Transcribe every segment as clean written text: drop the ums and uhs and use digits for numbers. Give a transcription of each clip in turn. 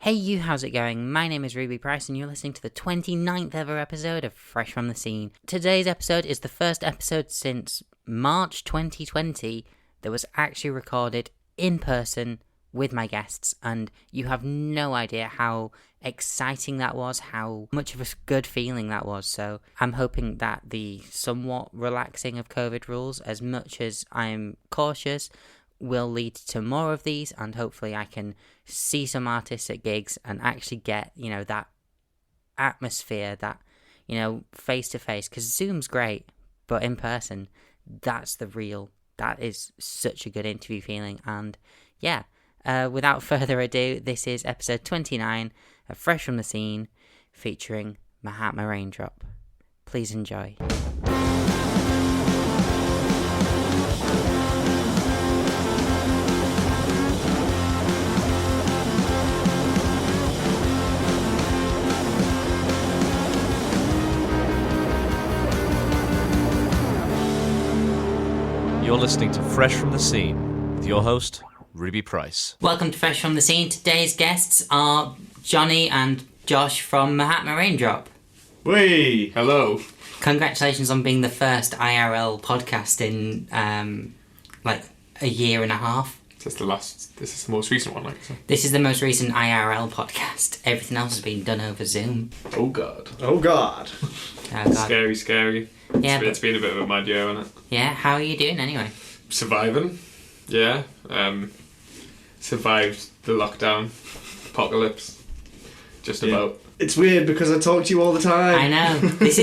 Hey you, how's it going? My name is Ruby Price and you're listening to the 29th ever episode of Fresh from the Scene. Today's episode is the first episode since March 2020 that was actually recorded in person with my guests, and you have no idea how exciting that was, how much of a good feeling that was. So I'm hoping that the somewhat relaxing of COVID rules, as much as I'm cautious, will lead to more of these, and hopefully I can see some artists at gigs and actually get, that atmosphere, that, face to face, because Zoom's great, but in person, that is such a good interview feeling. And yeah, without further ado, this is episode 29 of Fresh from the Scene, featuring Mahatma Raindrop. Please enjoy. You're listening to Fresh from the Scene with your host, Ruby Price. Welcome to Fresh from the Scene. Today's guests are Jonny and Josh from Mahatma Raindrop. Whee! Hello. Congratulations on being the first IRL podcast in a year and a half. This is the most recent one, like so. This is the most recent IRL podcast. Everything else has been done over Zoom. Oh god. Oh god. Oh god. Scary. Yeah, it's been a bit of a mad year, hasn't it? Yeah, how are you doing anyway? Surviving. Yeah. Survived the lockdown. Apocalypse. Just about. It's weird because I talk to you all the time. I know. This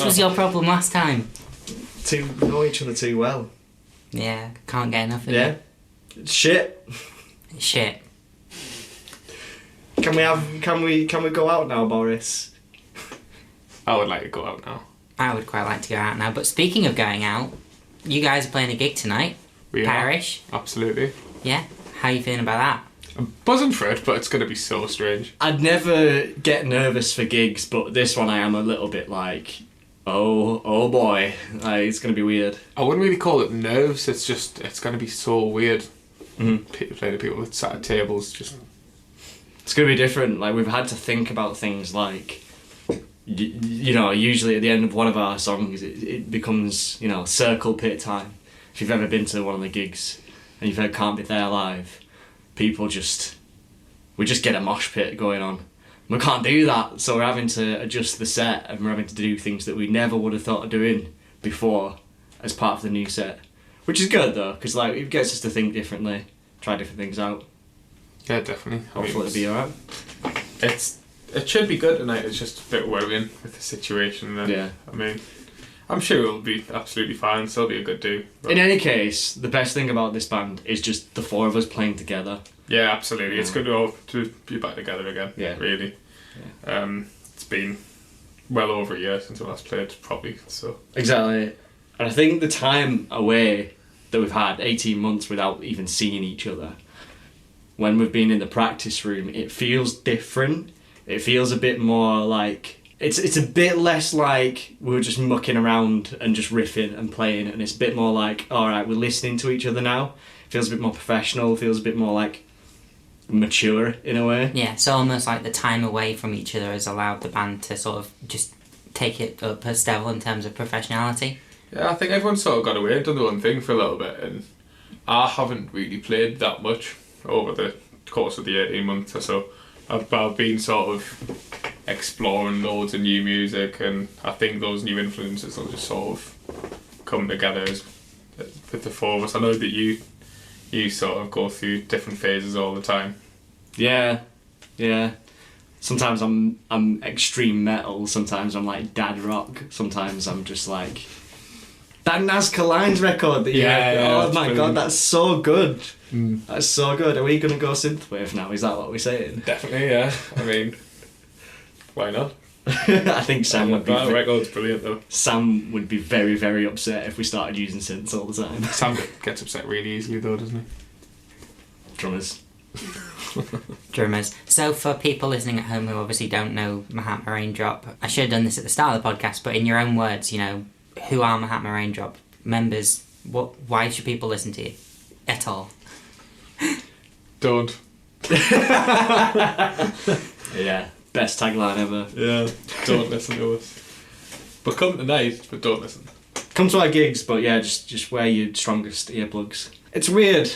was your problem last time. To know each other too well. Yeah, can't get enough of Yeah. Shit. Shit. Can we go out now, Boris? I would like to go out now. I would quite like to go out now, but speaking of going out, you guys are playing a gig tonight. We Parish. are. Absolutely. Yeah. How are you feeling about that? I'm buzzing for it, but it's going to be so strange. I'd never get nervous for gigs, but this one I am a little bit like, oh boy, it's going to be weird. I wouldn't really call it nerves, it's going to be so weird. Mm-hmm. Playing to people that sat at tables, It's going to be different. Like, we've had to think about things like, usually at the end of one of our songs, it becomes, circle pit time. If you've ever been to one of the gigs and you've heard Can't Be There Live, we just get a mosh pit going on. We can't do that, so we're having to adjust the set and we're having to do things that we never would have thought of doing before as part of the new set. Which is good though, because it gets us to think differently, try different things out. Yeah, definitely. Hopefully it'll be alright. It should be good tonight. It's just a bit worrying with the situation. And, yeah. I mean, I'm sure it'll be absolutely fine. Still be a good do. In any case, the best thing about this band is just the four of us playing together. Yeah, absolutely. It's good to be back together again. Yeah. Really. Yeah. It's been well over a year since we last played, probably. So. Exactly. And I think the time away that we've had, 18 months without even seeing each other, when we've been in the practice room, it feels different. It feels a bit more like... It's a bit less like we were just mucking around and just riffing and playing, and it's a bit more like, alright, we're listening to each other now. It feels a bit more professional, feels a bit more like mature in a way. Yeah, so almost like the time away from each other has allowed the band to sort of just take it up a level in terms of professionality. Yeah, I think everyone's sort of got away and done their own thing for a little bit, and I haven't really played that much over the course of the 18 months or so. I've been sort of exploring loads of new music, and I think those new influences will just sort of come together with the four of us. I know that you sort of go through different phases all the time. Yeah. Sometimes I'm extreme metal, sometimes I'm like dad rock, sometimes I'm just like that Nazca Lines record that you had. Oh my brilliant. God, that's so good. That's so good. Are we going to go synthwave now? Is that what we're saying? Definitely, yeah. I mean, why not? I think Sam would be... That record's brilliant though. Sam would be very, very upset if we started using synths all the time. Sam gets upset really easily though, doesn't he? Drummers. So for people listening at home who obviously don't know Mahatma Raindrop, I should have done this at the start of the podcast, but in your own words, who are Mahatma Raindrop members? Why should people listen to you at all? Don't. Yeah, best tagline ever. Yeah, don't listen to us. But come tonight, but don't listen. Come to our gigs, but yeah, just wear your strongest earplugs. It's weird.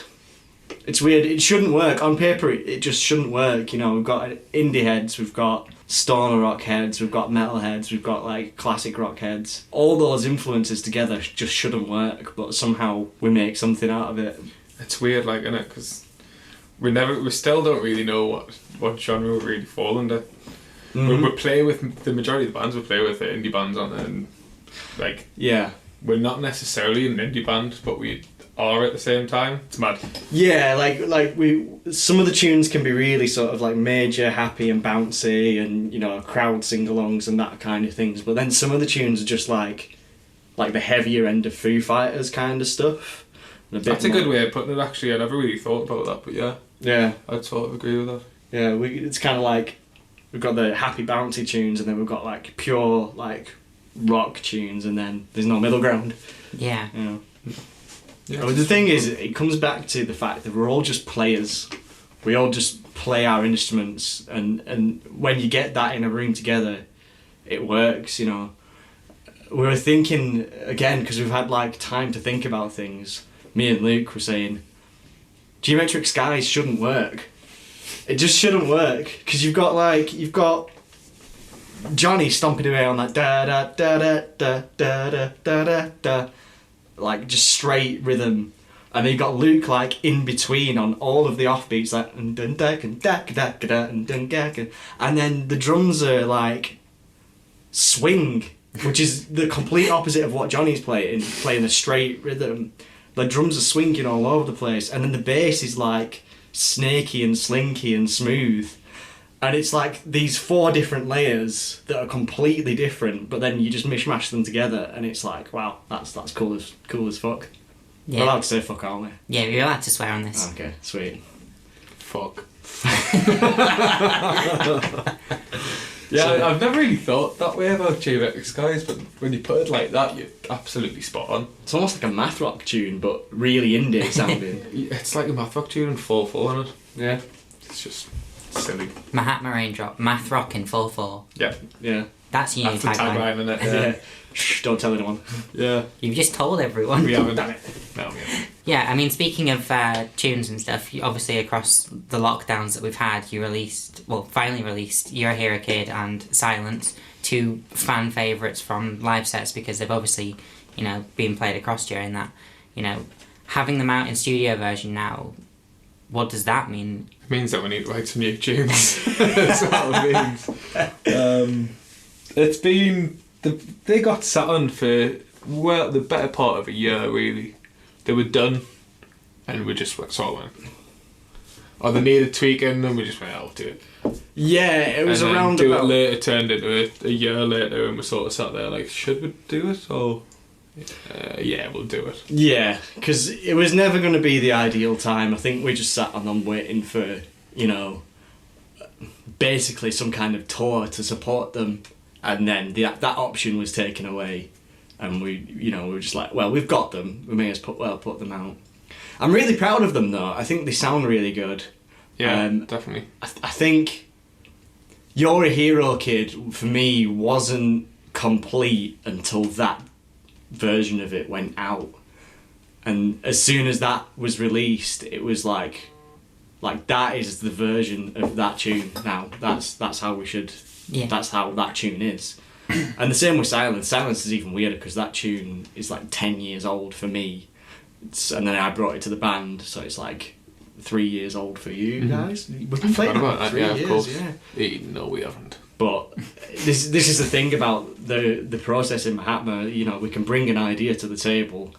It's weird. It shouldn't work. On paper, it just shouldn't work. You know, we've got indie heads, we've got stoner rock heads, we've got metal heads, we've got like classic rock heads. All those influences together just shouldn't work, but somehow we make something out of it. It's weird, like, innit? Because we still don't really know what genre we really fall under. We play with the majority of the bands we play with are indie bands on it, and like, Yeah. we're not necessarily an indie band, but we are at the same time. It's mad. Yeah, like some of the tunes can be really sort of like major, happy and bouncy, and you know, crowd sing-alongs and that kind of things. But then some of the tunes are just like the heavier end of Foo Fighters kind of stuff. And That's a good way of putting it. Actually, I never really thought about that, but yeah, I'd sort of agree with that. Yeah, it's kind of like we've got the happy, bouncy tunes, and then we've got like pure like rock tunes, and then there's no middle ground. Yeah. You know. Yeah, But the thing is, it comes back to the fact that we're all just players. We all just play our instruments, and when you get that in a room together, it works, you know. We were thinking, again, because we've had like time to think about things, me and Luke were saying, Geometric Skies shouldn't work. It just shouldn't work, because you've got Jonny stomping away on that da da da da da da da da da da, like just straight rhythm, and then you've got Luke like in between on all of the offbeats, like and then the drums are like swing, which is the complete opposite of what Jonny's playing a straight rhythm. The drums are swinging all over the place, and then the bass is like snaky and slinky and smooth. And it's like these 4 different layers that are completely different, but then you just mishmash them together, and it's like, wow, that's cool as fuck. Yeah. We're allowed to say fuck, aren't we? Yeah, you're allowed to swear on this. Okay, sweet. Fuck. Yeah, I've never really thought that way about Geometric Skies, but when you put it like that, you're absolutely spot on. It's almost like a math rock tune, but really indie sounding. It's like a math rock tune and 4/4 on it. Yeah. It's just silly. Mahatma Raindrop, math rock in 4/4. Yeah. Yeah. That's your new That's the tagline. tagline, isn't it? Yeah. Shh, don't tell anyone. Yeah. You've just told everyone. We haven't done it. No, we haven't. Yeah, I mean, speaking of tunes and stuff, obviously across the lockdowns that we've had, finally released You're a Hero Kid and Silence, 2 fan favourites from live sets, because they've obviously, you know, been played across during that. You know, having them out in studio version now, what does that mean? It means that we need to write some new tunes. That's what it means. It's been... They got sat on for, the better part of a year, really. They were done, and we just sort of went... Or they needed tweaking, and we just went, I'll do it. Yeah, it was and around do about... it later turned into a year later, and we sort of sat there like, should we do it? Or... yeah, we'll do it. Yeah, because it was never going to be the ideal time. I think we just sat on them waiting for, you know, basically some kind of tour to support them, and then that option was taken away, and we were just like, well, we've got them, we may as well put them out. I'm really proud of them though. I think they sound really good. Yeah, definitely. I think You're a Hero Kid for me wasn't complete until that version of it went out, and as soon as that was released, it was like that is the version of that tune now. That's how we should. Yeah. That's how that tune is. And the same with Silence. Silence is even weirder because that tune is like 10 years old for me, and then I brought it to the band, so it's like 3 years old for you guys. We've been playing about that that, 3 yeah, years, of course. yeah. No, we haven't. But this is the thing about the process in Mahatma. You know, we can bring an idea to the table,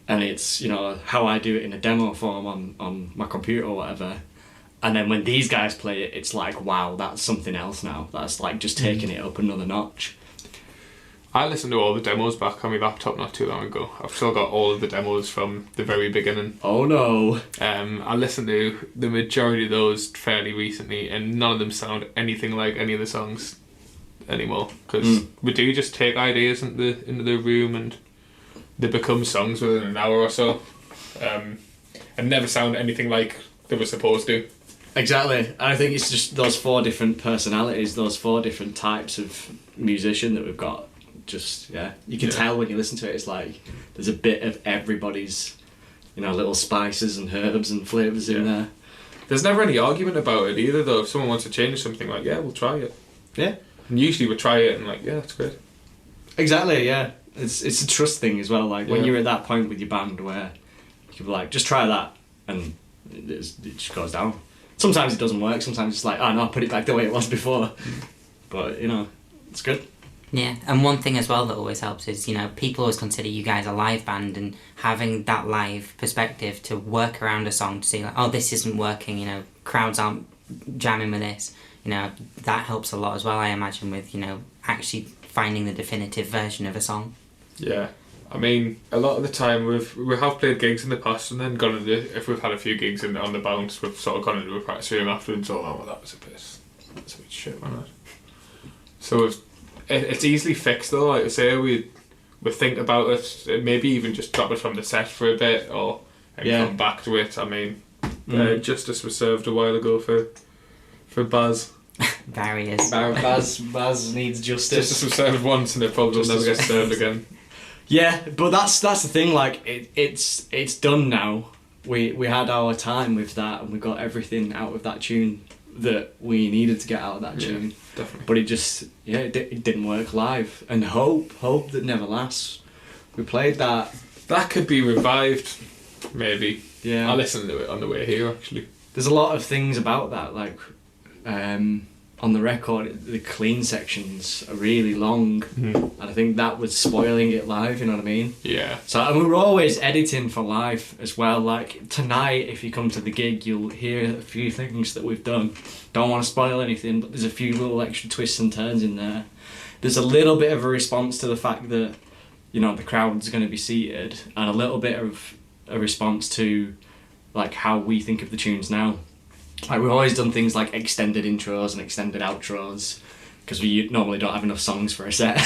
and it's, you know, how I do it in a demo form on my computer or whatever. And then when these guys play it, it's like, wow, that's something else now. That's like just taking it up another notch. I listened to all the demos back on my laptop not too long ago. I've still got all of the demos from the very beginning. Oh no. I listened to the majority of those fairly recently, and none of them sound anything like any of the songs anymore. Because we do just take ideas into the room, and they become songs within an hour or so, and never sound anything like they were supposed to. Exactly. And I think it's just those 4 different personalities, those 4 different types of musician that we've got. Just, you can tell when you listen to it, it's like there's a bit of everybody's, little spices and herbs and flavours in there. There's never any argument about it either, though. If someone wants to change something, like, yeah, we'll try it. Yeah. And usually we try it and like, yeah, that's great. Exactly, yeah. It's a trust thing as well. Like when you're at that point with your band where you can be like, just try that, and it just goes down. Sometimes it doesn't work. Sometimes it's like, oh no, put it back the way it was before. But it's good. Yeah, and one thing as well that always helps is, people always consider you guys a live band, and having that live perspective to work around a song to see like, oh, this isn't working, crowds aren't jamming with this, that helps a lot as well, I imagine, with, actually finding the definitive version of a song. Yeah. I mean, a lot of the time we have played gigs in the past and then gone into, if we've had a few gigs on the bounce, we've sort of gone into a practice room afterwards and thought, oh, well, that's a bit shit, wasn't it? So it's easily fixed though, like I say, we think about it, maybe even just drop it from the set for a bit and come back to it. I mean, justice was served a while ago for Baz. Barriers. Baz needs justice. Justice was served once and it probably will never get served again. Yeah, but that's the thing. Like it's done now. We had our time with that, and we got everything out of that tune that we needed to get out of that tune. Definitely. But it just it didn't work live. And hope that never lasts. We played that. That could be revived, maybe. Yeah. I listened to it on the way here actually. There's a lot of things about that, like on the record, the clean sections are really long, and I think that was spoiling it live, you know what I mean? Yeah. So, and we were always editing for live as well. Like tonight, if you come to the gig, you'll hear a few things that we've done. Don't want to spoil anything, but there's a few little extra twists and turns in there. There's a little bit of a response to the fact that, the crowd's going to be seated, and a little bit of a response to, like, how we think of the tunes now. Like, we've always done things like extended intros and extended outros because we normally don't have enough songs for a set.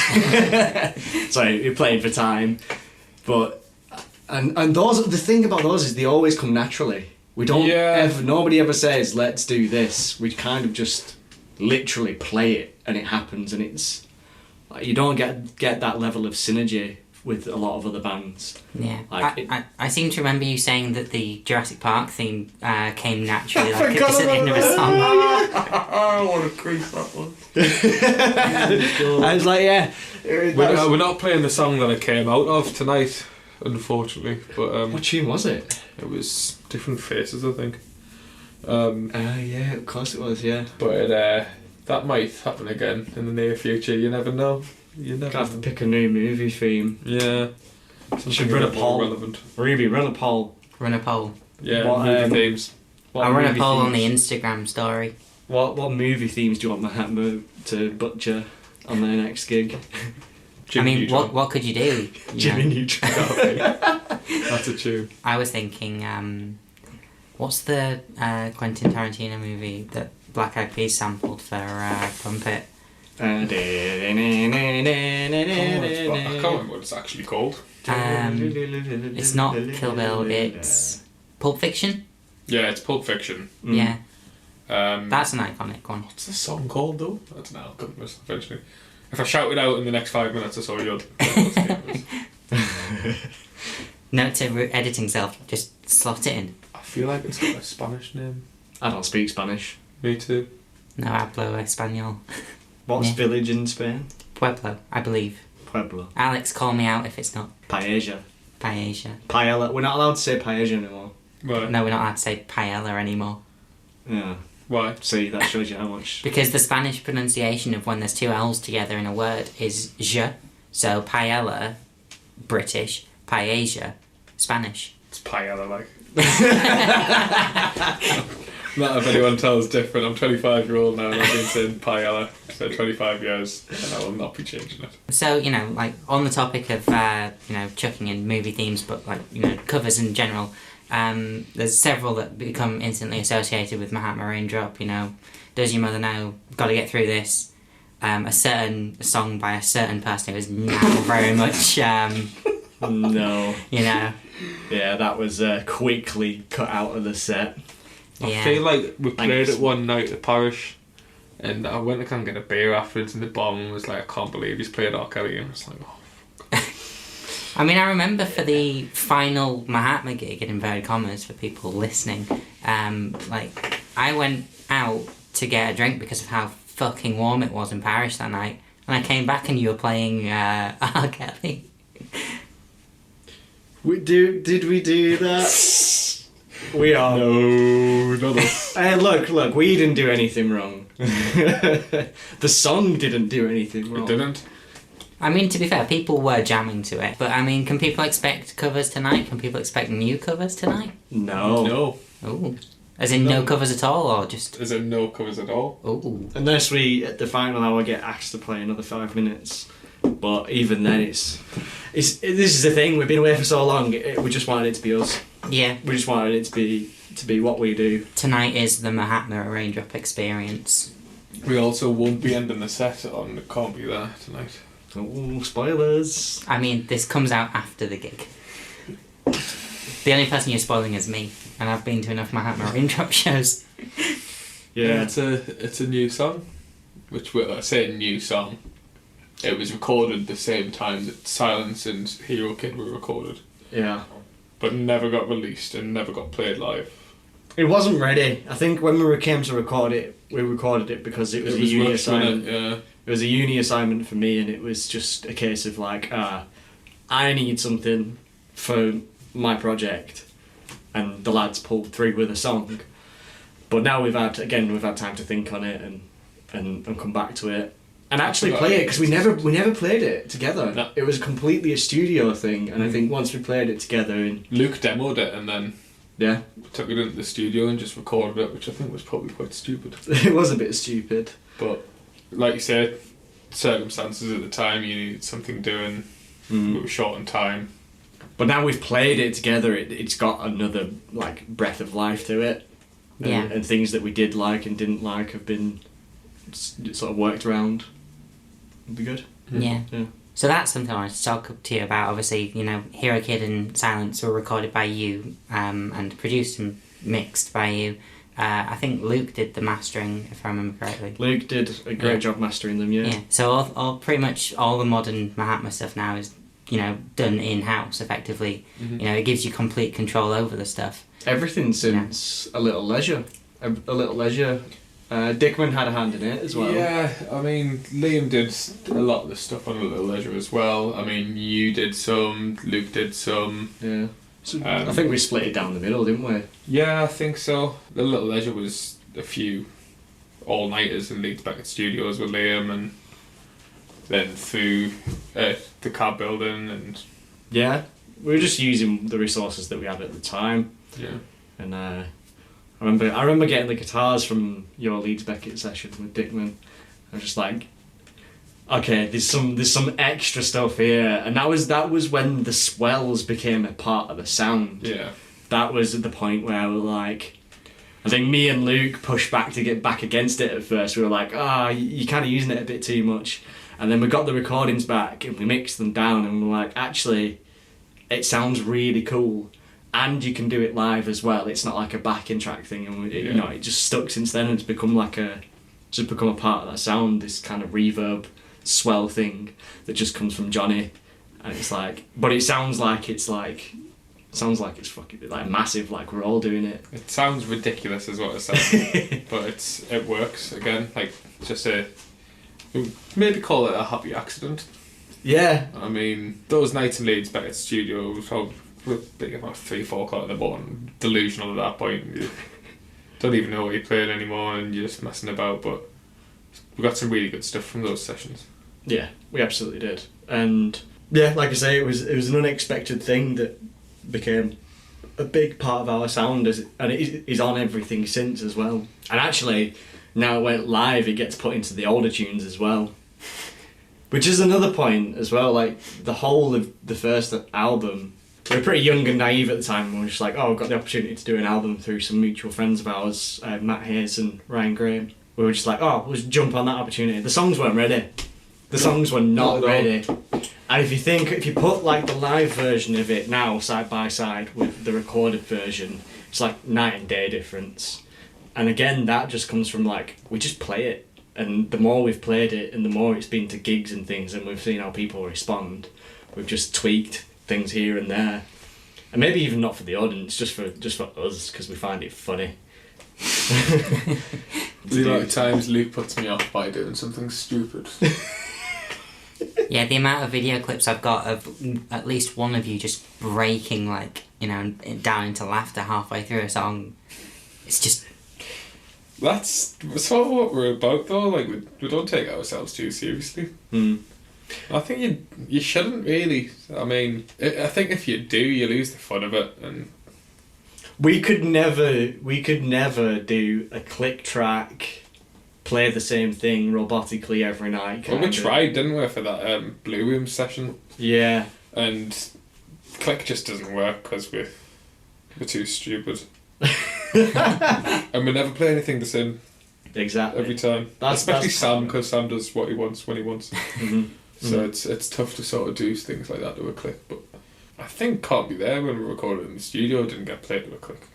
So we're playing for time. But and those, the thing about those is they always come naturally. We don't nobody ever says let's do this. We kind of just literally play it and it happens, and it's like, you don't get that level of synergy with a lot of other bands. Yeah, like I seem to remember you saying that the Jurassic Park theme came naturally, like it's at the end of a song. I want to crease that one. I was like, we're not playing the song that it came out of tonight, unfortunately. But what tune was it? It was Different Faces, I think. Yeah, of course it was. Yeah, but that might happen again in the near future. You never know. You never have to pick a new movie theme. Yeah. Should run a poll. Relevant. Ruby, run a poll. Run a poll. Yeah, what, movie themes. I'll run a poll on the Instagram story. What movie themes do you want Mahatma to butcher on their next gig? Jimmy what could you do? Jimmy Neutron. That's a tune. I was thinking, what's the Quentin Tarantino movie that Black Eyed Peas sampled for Pump It? I can't remember what it's actually called. It's not Kill Bill, it's Pulp Fiction? Yeah, it's Pulp Fiction. Yeah. That's an iconic one. What's the song called though? I don't know, I'll come to this eventually. If I shout it out in the next 5 minutes or so, you'll Note to editing self, just slot it in. I feel like it's got a Spanish name. I don't speak Spanish. Me too. No hablo español. What's village in Spain? Pueblo, I believe. Pueblo. Alex, call me out if it's not. Paella. Paella. We're not allowed to say paella anymore. Right. No, we're not allowed to say paella anymore. Yeah. Why? See, that shows you how much. Because the Spanish pronunciation of when there's two L's together in a word is je. So paella, British. Paella, Spanish. It's paella, like. Not if anyone tells different. I'm 25-year-old now and I've been saying paella for 25 years and I will not be changing it. So, like, on the topic of, chucking in movie themes, but, like, covers in general, there's several that become instantly associated with Mahatma Raindrop, Does Your Mother Know, Gotta Get Through This, a certain song by a certain person who is now very much, no. Yeah, that was quickly cut out of the set. I feel like we played it one night at Parish, and I went to come get a beer afterwards, and the bomb was like, I can't believe he's played R. Kelly, and I was like, oh. I mean, I remember for the final Mahatma gig, in inverted commas, for people listening, like, I went out to get a drink because of how fucking warm it was in Paris that night, and I came back and you were playing R. Kelly. Did we do that? We are. No, not us. Hey, look, we didn't do anything wrong. The song didn't do anything wrong. It didn't. I mean, to be fair, people were jamming to it, but I mean, can people expect covers tonight? Can people expect new covers tonight? No. Ooh. As in no covers at all, or just... As in no covers at all? Ooh. Unless we, at the final hour, get asked to play another 5 minutes. But even then, this is the thing, we've been away for so long, we just wanted it to be us. Yeah. We just wanted it to be what we do. Tonight is the Mahatma Raindrop experience. We also won't be ending the set on It Can't Be There tonight. Oh, spoilers. I mean, this comes out after the gig. The only person you're spoiling is me, and I've been to enough Mahatma Raindrop shows. Yeah. It's a new song, which I say new song. It was recorded the same time that Silence and Hero Kid were recorded. Yeah. But never got released and never got played live. It wasn't ready. I think when we came to record it, we recorded it because it was a uni assignment. It was a uni assignment for me, and it was just a case of like, I need something for my project, and the lads pulled through with a song. But now we've had time to think on it and come back to it and actually play it, because we never played it together. No. It was completely a studio thing, and I think once we played it together, and Luke demoed it and then yeah, took it into the studio and just recorded it, which I think was probably quite stupid. it was a bit stupid. But like you said, circumstances at the time, you needed something doing. We were short on time. But now we've played it together, it's got another like breath of life to it. And, Yeah. and things that we did like and didn't like have been sort of worked around. It'd be good. Yeah. Yeah. So that's something I wanted to talk to you about. Obviously, you know, Hero Kid and Silence were recorded by you, and produced and mixed by you. I think Luke did the mastering, if I remember correctly. Luke did a great job mastering them, yeah. Yeah. So all pretty much all the modern Mahatma stuff now is, you know, done in-house, effectively. Mm-hmm. You know, it gives you complete control over the stuff. Everything since A Little Leisure. A Little Leisure. Dickman had a hand in it as well. Yeah, I mean, Liam did a lot of the stuff on A Little Leisure as well. I mean, you did some, Luke did some. Yeah. So I think we split it down the middle, didn't we? Yeah, I think so. A Little Leisure was a few all-nighters and leads back at studios with Liam, and then through the car building and... Yeah. We were just using the resources that we had at the time. Yeah. And I remember getting the guitars from your Leeds Beckett session with Dickman. I was just like, okay, there's some extra stuff here, and that was when the swells became a part of the sound. Yeah. That was at the point where I was like, I think me and Luke pushed back to get back against it at first. We were like, you're kind of using it a bit too much, and then we got the recordings back and we mixed them down, and we were like, actually, it sounds really cool. And you can do it live as well. It's not like a backing track thing, and you know, it just stuck since then. And it's become a part of that sound. This kind of reverb, swell thing that just comes from Jonny, and it's like, but it sounds like it's fucking like massive. Like we're all doing it. It sounds ridiculous, is what it sounds, but it works again. Like just maybe call it a happy accident. Yeah. I mean, those nights in Leeds back at studio was probably about 3-4 o'clock in the morning, delusional at that point. You don't even know what you're playing anymore, and you're just messing about. But we got some really good stuff from those sessions. Yeah, we absolutely did. And yeah, like I say, it was an unexpected thing that became a big part of our sound, and it is on everything since as well. And actually, now it went live, it gets put into the older tunes as well. Which is another point as well, like the whole of the first album, we were pretty young and naive at the time, and we were just like, we've got the opportunity to do an album through some mutual friends of ours, Matt Hayes and Ryan Graham. We were just like, let's jump on that opportunity. The songs weren't ready. The songs were not ready. And if you put like the live version of it now side by side with the recorded version, it's like night and day difference. And again, that just comes from like, we just play it. And the more we've played it and the more it's been to gigs and things and we've seen how people respond, we've just tweaked things here and there. And maybe even not for the audience, just for us, because we find it funny. The amount of times Luke puts me off by doing something stupid. Yeah, the amount of video clips I've got of at least one of you just breaking, like, you know, down into laughter halfway through a song. It's just... That's sort of what we're about, though. Like, we don't take ourselves too seriously. I think you shouldn't really. I mean, I think if you do, you lose the fun of it. And we could never do a click track, play the same thing robotically every night. Well, we tried, didn't we, for that Blue Room session? Yeah. And click just doesn't work because we're too stupid. And we never play anything the same. Exactly. Every time. Especially Sam, because Sam does what he wants when he wants. So it's tough to sort of do things like that to a click. But I think Can't Be There, when we recorded in the studio, didn't get played to a click.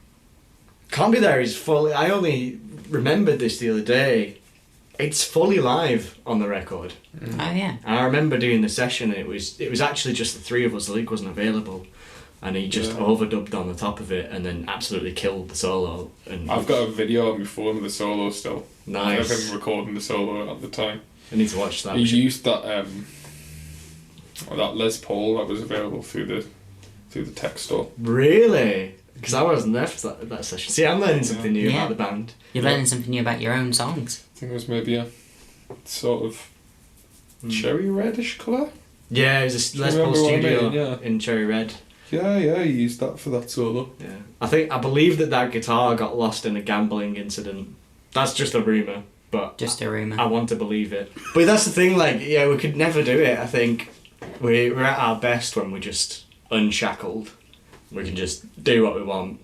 Can't Be There is fully... I only remembered this the other day. It's fully live on the record. Oh, yeah. And I remember doing the session, and it was actually just the three of us. Luke wasn't available. And he just overdubbed on the top of it and then absolutely killed the solo. And I've got a video on my phone of the solo still. Nice. Of him recording the solo at the time. I need to watch that. He used that Les Paul that was available through the tech store. Really? Because I wasn't there for that session. See, I'm learning something new about the band. You're learning something new about your own songs. I think it was maybe a sort of cherry reddish colour. Yeah, it was a Les Paul studio in cherry red. Yeah, he used that for that solo. Yeah, I believe that guitar got lost in a gambling incident. That's just a rumour, but just a rumour. I want to believe it. But that's the thing, like, yeah, we could never do it. I think we're at our best when we're just unshackled. We can just do what we want.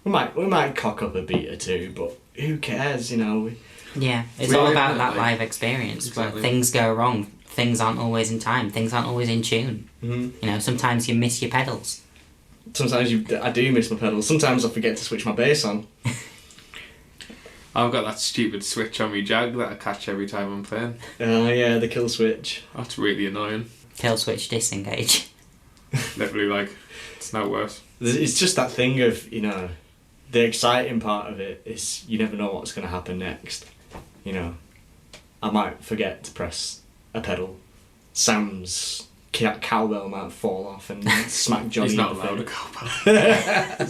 We might cock up a beat or two, but who cares, you know? Yeah, it's all about that live experience where things go wrong. Things aren't always in time. Things aren't always in tune. You know, sometimes you miss your pedals. Sometimes I do miss my pedals. Sometimes I forget to switch my bass on. I've got that stupid switch on my Jag that I catch every time I'm playing. Oh yeah, the kill switch. That's really annoying. Kill switch disengage. Literally, like, it's no worse. It's just that thing of, you know, the exciting part of it is you never know what's going to happen next. You know, I might forget to press a pedal. Sam's cowbell might fall off and smack Jonny. He's not in the allowed a face.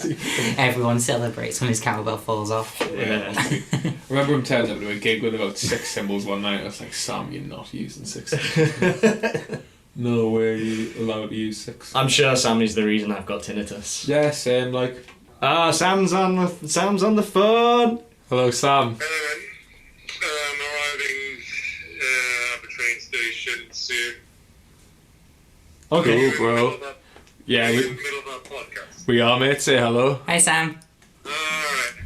cowbell. Everyone celebrates when his cowbell falls off. Yeah. I remember him turning up to a gig with about 6 cymbals one night. I was like, Sam, you're not using 6 cymbals. No way you're allowed to use 6. I'm sure Sam is the reason I've got tinnitus. Yeah, same, like. Sam's on the phone. Hello, Sam. I'm arriving at the train station soon. Okay, cool, bro. Yeah, in the middle of our podcast. we are, mate. Say hello. Hi, Sam. Alright,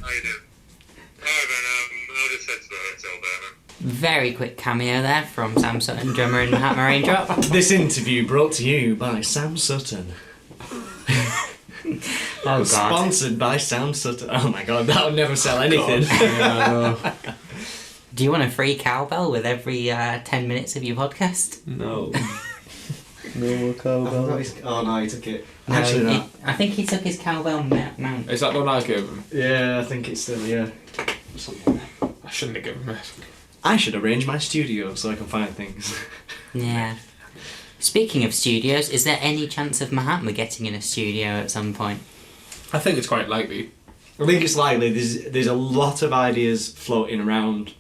how you doing? Alright then, I'll just head to the hotel there then. Very quick cameo there from Sam Sutton, drummer in Mahatma Raindrop. This interview brought to you by Sam Sutton. Oh, God. Sponsored by Sam Sutton. Oh my God, that would never sell anything. Do you want a free cowbell with every 10 minutes of your podcast? No. No more cowbell. Oh no, he took it. No, Actually, no. I think he took his cowbell mount. Is that the one I gave him? Yeah, I think it's still, yeah. I shouldn't have given him it. I should arrange my studio so I can find things. Yeah. Speaking of studios, is there any chance of Mahatma getting in a studio at some point? I think it's quite likely. I think it's likely. There's a lot of ideas floating around,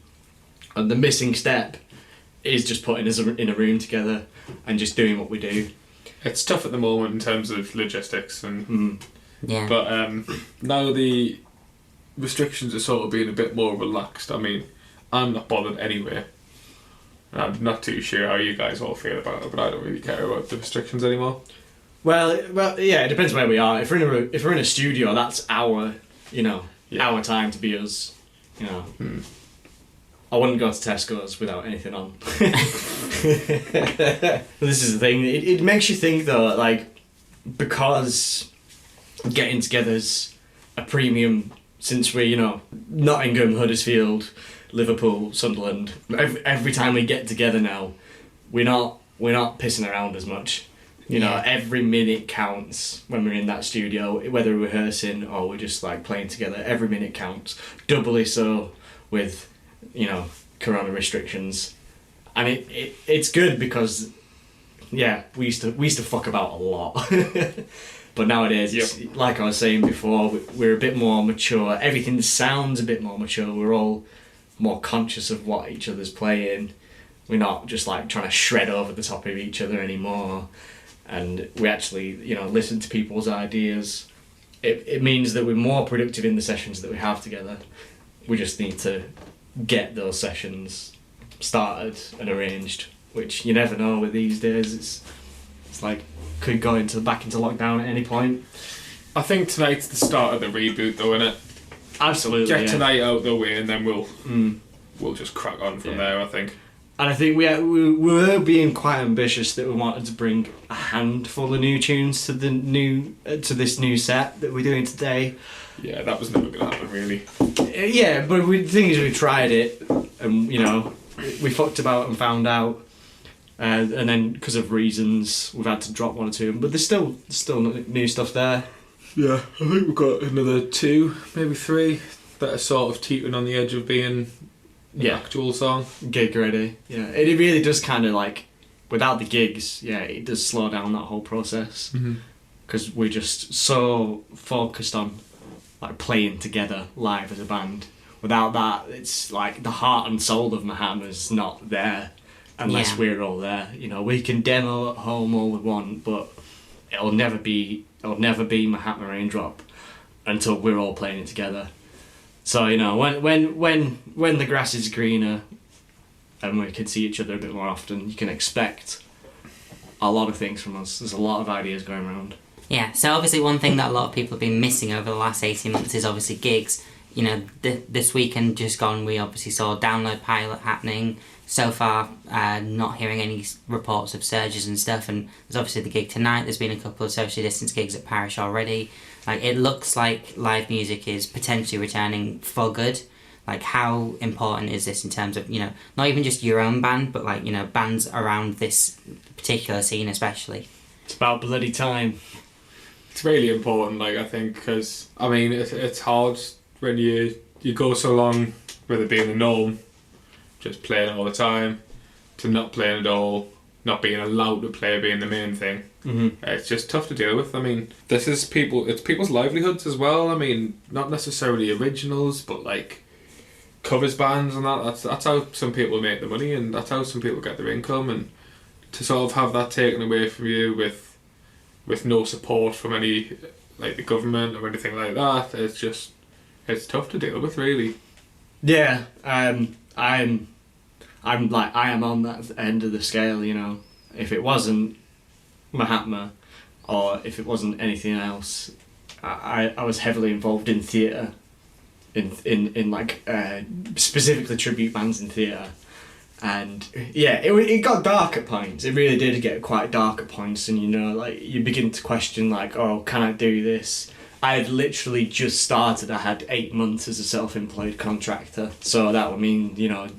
and the missing step is just putting us in a room together and just doing what we do. It's tough at the moment in terms of logistics, and Yeah. but now the restrictions are sort of being a bit more relaxed. I mean, I'm not bothered anyway. I'm not too sure how you guys all feel about it, but I don't really care about the restrictions anymore. Well, yeah. It depends where we are. If we're in a studio, that's our our time to be us. You know. I wouldn't go to Tesco's without anything on. This is the thing. It makes you think though, like, because getting together's a premium since we, Nottingham, Huddersfield, Liverpool, Sunderland, every time we get together now, we're not pissing around as much. Every minute counts when we're in that studio, whether we're rehearsing or we're just like playing together. Every minute counts. Doubly so with, corona restrictions, and it's good because, we used to fuck about a lot, but nowadays, it's, like I was saying before, we're a bit more mature. Everything sounds a bit more mature. We're all more conscious of what each other's playing. We're not just like trying to shred over the top of each other anymore. And we actually, listen to people's ideas. It means that we're more productive in the sessions that we have together. We just need to get those sessions started and arranged, which you never know with these days. It's like could go back into lockdown at any point. I think tonight's the start of the reboot, though, innit? Absolutely. Get tonight out of the way, and then we'll just crack on from there, I think. And I think we were being quite ambitious that we wanted to bring a handful of new tunes to this new set that we're doing today. Yeah, that was never going to happen, really. Yeah, but the thing is, we tried it, and we fucked about and found out, and then because of reasons, we've had to drop one or two. But there's still new stuff there. Yeah, I think we've got another 2, maybe 3 that are sort of teetering on the edge of being an actual song. Gig ready. Yeah, it really does kind of like, without the gigs, it does slow down that whole process. Because we're just so focused on like playing together live as a band. Without that, it's like the heart and soul of Mahatma's not there unless we're all there. We can demo at home all we want, but it'll never be Mahatma Raindrop until we're all playing it together. So when the grass is greener and we can see each other a bit more often, you can expect a lot of things from us. There's a lot of ideas going around. Yeah, so obviously one thing that a lot of people have been missing over the last 18 months is obviously gigs. This weekend just gone, we obviously saw Download Pilot happening. So far, not hearing any reports of surges and stuff, and there's obviously the gig tonight. There's been a couple of socially distanced gigs at Parish already. Like, it looks like live music is potentially returning for good. Like, how important is this in terms of, not even just your own band, but like, bands around this particular scene especially? It's about bloody time. It's really important, I think, because, it's hard when you go so long with it being the norm, just playing all the time, to not playing at all, not being allowed to play being the main thing. It's just tough to deal with. This is it's people's livelihoods as well. Not necessarily originals, but like covers bands and that. That's how some people make their money, and that's how some people get their income. And to sort of have that taken away from you with no support from any, like, the government or anything like that, it's tough to deal with, really. Yeah, I am on that end of the scale. If it wasn't Mahatma, or if it wasn't anything else, I was heavily involved in theatre, in specifically tribute bands in theatre, and it got dark at points. It really did get quite dark at points, and you begin to question can I do this? I had literally just started. I had 8 months as a self-employed contractor, so that would mean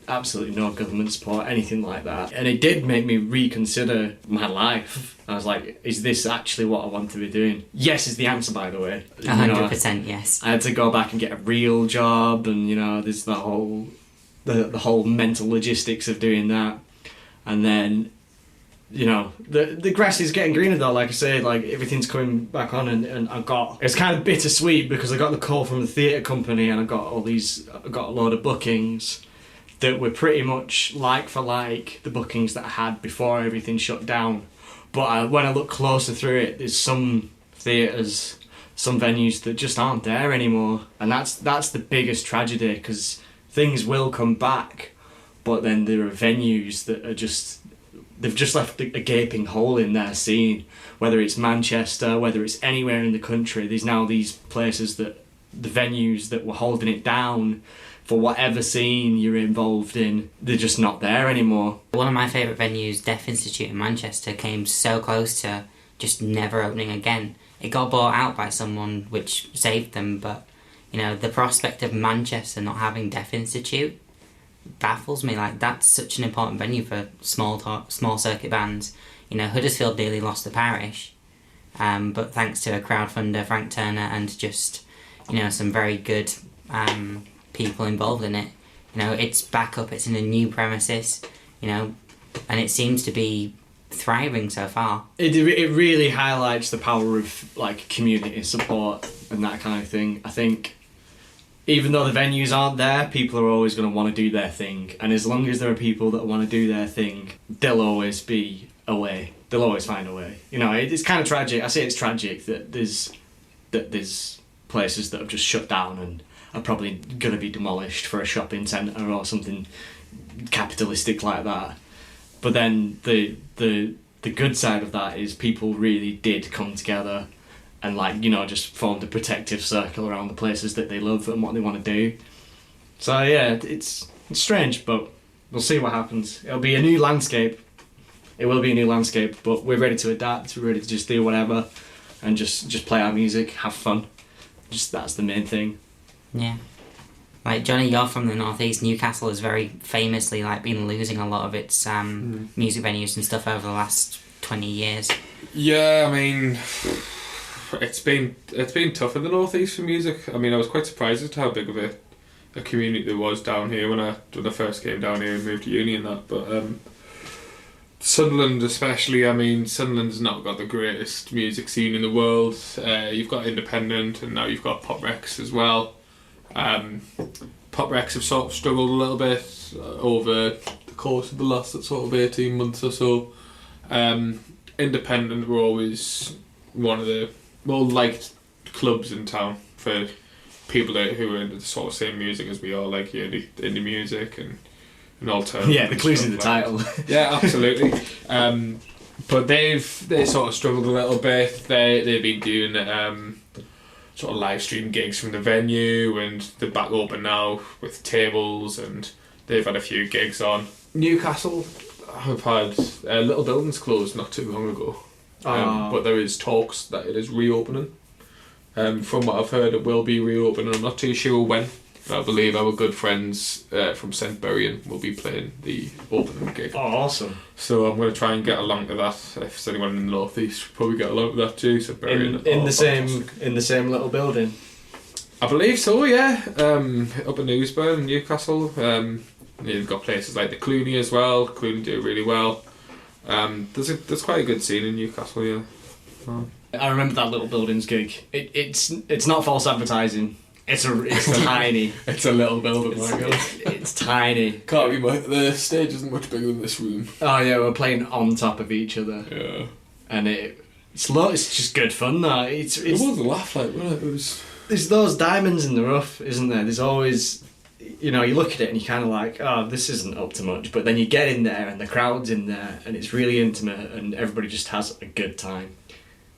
absolutely no government support, anything like that. And it did make me reconsider my life. I was like, is this actually what I want to be doing? Yes is the answer, by the way. 100% yes. I had to go back and get a real job, and there's the whole mental logistics of doing that. And then the grass is getting greener though, like I say, everything's coming back on, and it's kind of bittersweet because I got the call from the theatre company, and I got a load of bookings that were pretty much like for like the bookings that I had before everything shut down. But when I look closer through it, there's some theatres, some venues that just aren't there anymore, and that's the biggest tragedy, because things will come back, but then there are venues that are they've just left a gaping hole in their scene. Whether it's Manchester, whether it's anywhere in the country, there's now these places that the venues that were holding it down for whatever scene you're involved in, they're just not there anymore. One of my favourite venues, Deaf Institute in Manchester, came so close to just never opening again. It got bought out by someone, which saved them, but You know, the prospect of Manchester not having Deaf Institute baffles me. Like, that's such an important venue for small circuit bands. You know, Huddersfield nearly lost the parish, but thanks to a crowdfunder, Frank Turner, and just, you know, some very good people involved in it. You know, it's back up, it's in a new premises, you know, and it seems to be thriving so far. It really highlights the power of, like, community support and that kind of thing. I think even though the venues aren't there, people are always going to want to do their thing, and as long as there are people that want to do their thing, there'll always be a way. They'll always find a way. You know, it's kind of tragic. I say it's tragic that there's places that have just shut down and are probably going to be demolished for a shopping centre or something capitalistic like that. But then the good side of that is people really did come together and, like, you know, just formed a protective circle around the places that they love and what they want to do. So yeah, it's strange, but we'll see what happens. It'll be a new landscape. It will be a new landscape, but we're ready to adapt. We're ready to just do whatever and just play our music, have fun. Just that's the main thing. Yeah. Like, Jonny, you're from the northeast. Newcastle has very famously, like, been losing a lot of its music venues and stuff over the last 20 years. Yeah, I mean, it's been tough in the northeast for music. I mean, I was quite surprised as to how big of a community there was down here when I first came down here and moved to uni and that. But Sunderland especially, I mean, Sunderland's not got the greatest music scene in the world. You've got independent, and now you've got Pop Rex as well. Pop Rex have sort of struggled a little bit over the course of the last sort of 18 months or so. Independent were always one of the well-liked clubs in town for people who are into the sort of same music as we are, like indie music and alternative. Yeah, the clues in the title. Yeah, absolutely. But they sort of struggled a little bit. They've been doing sort of live stream gigs from the venue, and they're back open now with tables, and they've had a few gigs on. Newcastle have had Little Buildings closed not too long ago, but there is talks that it is reopening. From what I've heard, it will be reopening. I'm not too sure when. I believe our good friends from St Buryan will be playing the opening gig. Oh, awesome. So I'm going to try and get along to that. If there's anyone in the North East, probably get along to that too. St Buryan. In the same little building? I believe so, yeah. Up in Newsburn, Newcastle. You've got places like the Clooney as well. Clooney do really well. There's quite a good scene in Newcastle, yeah. I remember that Little Buildings gig. It's not false advertising. It's tiny. It's a little building. It's tiny. Can't be the stage isn't much bigger than this room. Oh yeah, we're playing on top of each other. Yeah. And it's just good fun though. It was a laugh, like, wasn't it? It was. There's those diamonds in the rough, isn't there? There's always, you know, you look at it and you're kind of like, oh, this isn't up to much. But then you get in there and the crowd's in there and it's really intimate and everybody just has a good time.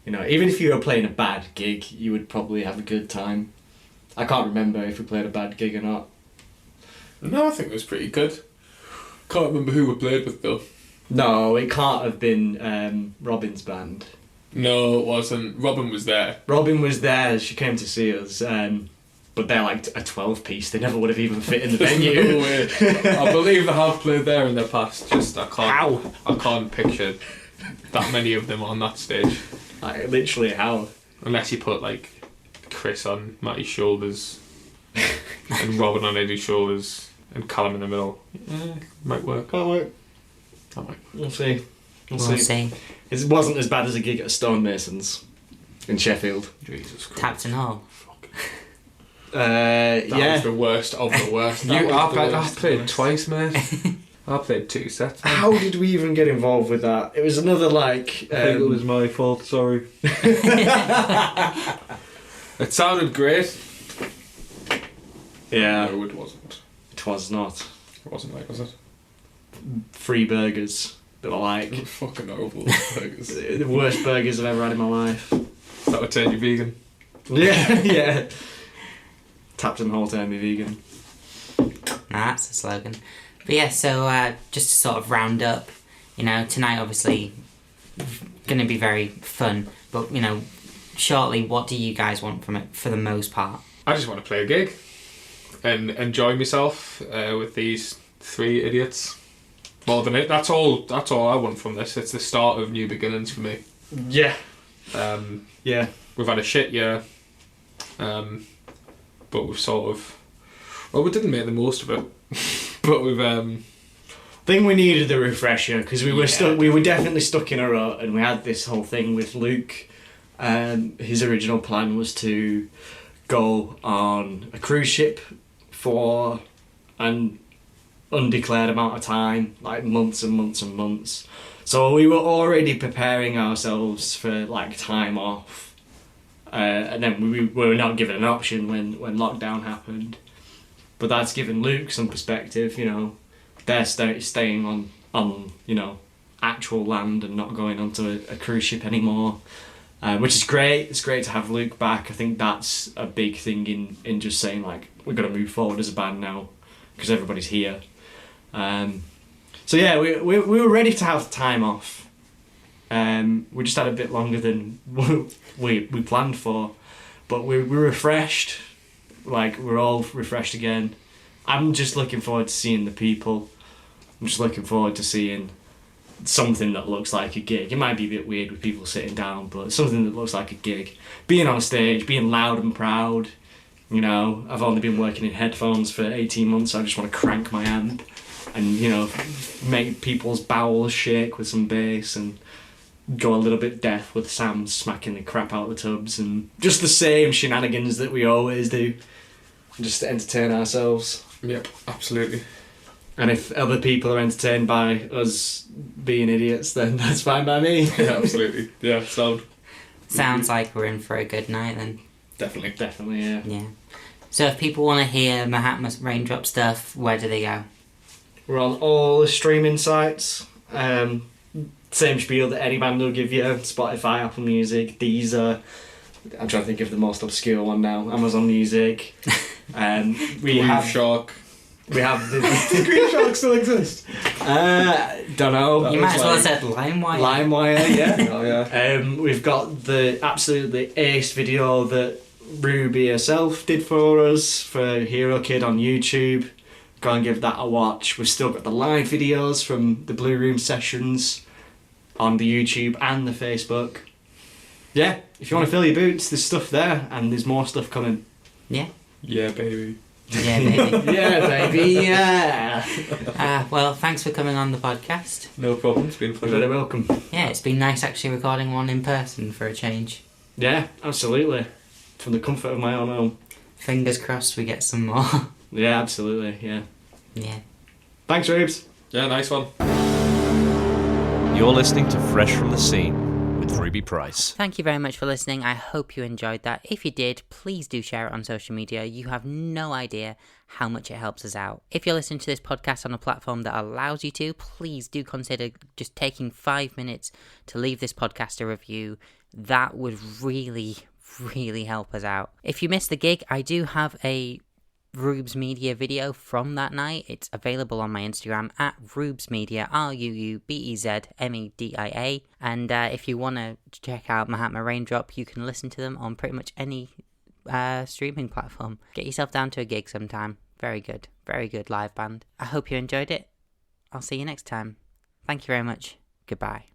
You know, even if you were playing a bad gig, you would probably have a good time. I can't remember if we played a bad gig or not. No, I think it was pretty good. Can't remember who we played with though. No, it can't have been Robin's band. No, it wasn't. Robin was there. Robin was there. She came to see us, but they're like a 12-piece. They never would have even fit in the venue. No way. I believe they have played there in the past. Just I can't picture that many of them on that stage. Like, literally, how? Unless you put like Chris on Matty's shoulders and Robin on Eddie's shoulders and Callum in the middle. Might work. Can't work. That might. We'll see. We'll see. It wasn't as bad as a gig at Stonemasons in Sheffield. Jesus Christ. Tapton Hall. That was the worst of the worst. I played twice, mate. I played 2 sets. Man. How did we even get involved with that? It was another like. I think it was my fault. Sorry. It sounded great. Yeah. No, it wasn't. It was not. It wasn't like, was it? Free burgers that were like. Fucking horrible burgers. The worst burgers I've ever had in my life. That would turn you vegan. Yeah, yeah. Tapton Hall turn me vegan. That's the slogan. But yeah, so just to sort of round up, you know, tonight obviously going to be very fun, but, you know, shortly, what do you guys want from it for the most part? I just want to play a gig and enjoy myself with these three idiots. More than it. That's all I want from this. It's the start of new beginnings for me. Yeah. Yeah. We've had a shit year. But we've sort of... Well, we didn't make the most of it. But we've... I think we needed the refresher because we were stuck. We were definitely stuck in a rut, and we had this whole thing with Luke. His original plan was to go on a cruise ship for an undeclared amount of time, like months and months and months. So we were already preparing ourselves for like time off, and then we were not given an option when lockdown happened. But that's given Luke some perspective. You know, they're staying on actual land and not going onto a cruise ship anymore, which is great. It's great to have Luke back. I think that's a big thing in just saying like we've got to move forward as a band now because everybody's here. So yeah, we were ready to have time off. We just had a bit longer than we planned for, but we're refreshed. Like we're all refreshed again. I'm just looking forward to seeing the people. I'm just looking forward to seeing something that looks like a gig. It might be a bit weird with people sitting down, but something that looks like a gig. Being on stage, being loud and proud. You know, I've only been working in headphones for 18 months, so I just want to crank my amp and, you know, make people's bowels shake with some bass and go a little bit deaf with Sam smacking the crap out of the tubs and just the same shenanigans that we always do, just to entertain ourselves. Yep, absolutely. And if other people are entertained by us being idiots, then that's fine by me. Yeah, absolutely. Yeah, Sounds like we're in for a good night then. Definitely, yeah. Yeah. So if people want to hear Mahatma Raindrop stuff, where do they go? We're on all the streaming sites. Same spiel that any band will give you. Spotify, Apple Music, Deezer. I'm trying to think of the most obscure one now. Amazon Music. We have Shark. We have the Green Shark still exists. Don't know. You might as well have said LimeWire. LimeWire, yeah. Oh yeah. We've got the absolutely ace video that Ruby herself did for us for Hero Kid on YouTube. Go and give that a watch. We've still got the live videos from the Blue Room sessions on the YouTube and the Facebook. Yeah, if you want to fill your boots, there's stuff there and there's more stuff coming. Yeah. Yeah, baby. Yeah, baby. Yeah, baby, yeah. Well, thanks for coming on the podcast. No problem, it's been a You're pleasure. very welcome. Yeah, it's been nice actually recording one in person for a change. Yeah, absolutely. From the comfort of my own home. Fingers crossed we get some more. Yeah, absolutely, yeah. Yeah. Thanks, Rubes. Yeah, nice one. You're listening to Fresh from the Scene with Ruby Price. Thank you very much for listening. I hope you enjoyed that. If you did, please do share it on social media. You have no idea how much it helps us out. If you're listening to this podcast on a platform that allows you to, please do consider just taking 5 minutes to leave this podcast a review. That would really, really help us out. If you missed the gig, I do have a Rubes Media video from that night. It's available on my Instagram at Rubes Media, RUUBEZMEDIA. And if you want to check out Mahatma Raindrop, you can listen to them on pretty much any streaming platform. Get yourself down to a gig sometime. Very good live band. I hope you enjoyed it. I'll see you next time. Thank you very much. Goodbye.